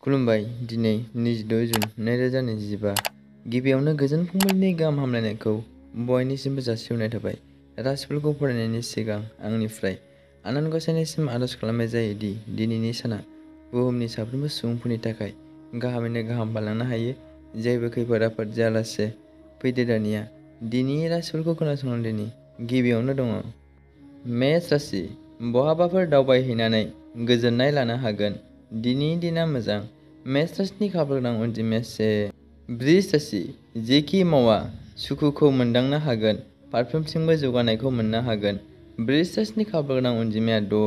खुलुमबाय। दिनै 26 जुन 2025। गिबियावनो गोजोन फुंबिलिनि गाहाम हामलायनायखौ बयनिसिमबो जासिहरनाय थाबाय। राशिफोरखौ फरायनायनि सिगां आंनिफ्राय आनान गसाइनिसिम आरज खालामनाय जायो दि दिनैनि साना बुहुमनि साफ्रोमबो सुबुंफोरनि थाखाय गाहामैनो गाहाम बारलांनो हायो। जेबो खैफोद आफोद जायालासे फैदो दानिया दिनैनि राशिफोरखौ खोनासंनानै गिबियावनो दङ मेष राशि। बहाबाफोर दावबायहैनानै गोजोननाय लानो हागोन। दिनैनि दिना मोजां। मेष राशिनि खाफालगोनां अनजिमाया 1। बृष राशि। जेखि मावा सुखुखौ मोनदांनो हागोन। फारफ्रोमथिंबो जौगानायखौ मोननो हागोन। बृष राशिनि खाफालगोनां अनजिमाया 6।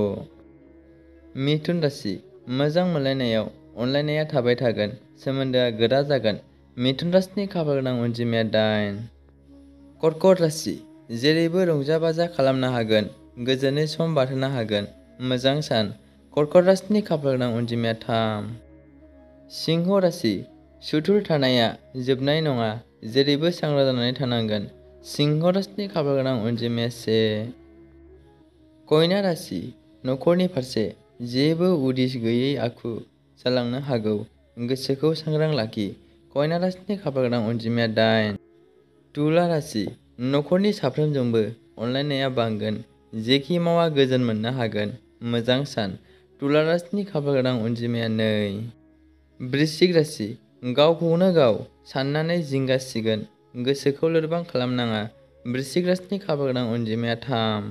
मिथुन राशि। मोजां मोनलायनायाव अनलायनाया थाबाय थागोन। सोमोन्दोआ गोरा जागोन। मिथुन राशिनि खाफालगोनां अनजिमाया 8। कर्कट राशि। जेरैबो रंजा बाजा खालामनो हागोन। गोजोनै सम बारहोनो हागोन। मोजां सान। कर्कट राशिनि खाफालगोनां अनजिमाया 3। सिंह राशि। सुथुर थानाया जोबनाय नङा। जेरैबो सांग्रां जानानै थानांगोन। सिंह राशिनि खाफालगोनां अनजिमाया 1। कन्या राशि। नखरनि फारसे जेबो उदिस गैयै आखु जालांनो हागौ। गोसोखौ सांग्रां लाखि। कन्या राशिनि खाफालगोनां अनजिमाया 8। तुला राशि। नखरनि साफ्रोमजोंबो अनलायनाया बांगोन। जेखि मावा गोजोन मोननो हागोन। मोजां सान। तुला राशिनि खाफालगोनां अनजिमाया 2। वृश्चिक राशि। गावखौनो गाव साननानै जिंगासिगोन। गोसोखौ लोरबां खालामनाङा। वृश्चिक राशिनि खाफालगोनां अनजिमाया 3।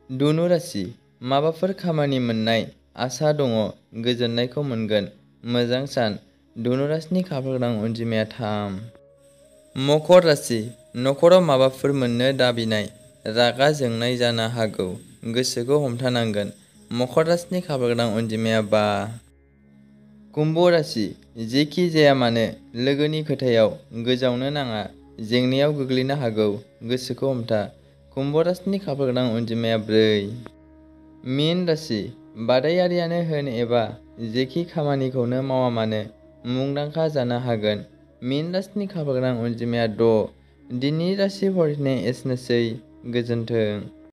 धनु राशि। माबाफोर खामानि मोननाय आसा दङ। गोजोननायखौ मोनगोन। मोजां सान। धनु राशिनि खाफालगोनां अनजिमाया 3। मकर राशि। नखराव माबाफोर मोननो दाबिनाय रागा जोंनाय जानो हागौ। गोसोखौ हमथानांगोन। मकर राशिनि खाफालगोनां अनजिमाया 5। कुम्भ राशि। जेखि जाया मानो लोगोनि खोथायाव गोजावनो नाङा। जेंनायाव गोग्लैनो हागौ। गोसोखौ हमथा। कुम्भ राशिनि खाफालगोनां अनजिमाया 4। मीन राशि। बादायारियानो होन एबा जेखि खामानिखौनो मावा मानो मुंदांखा जानो हागोन। मीन राशिनि खाफालगोनां अनजिमाया 6। दिनैनि राशि फरायनाया एसेनोसै। गोजोन्थों।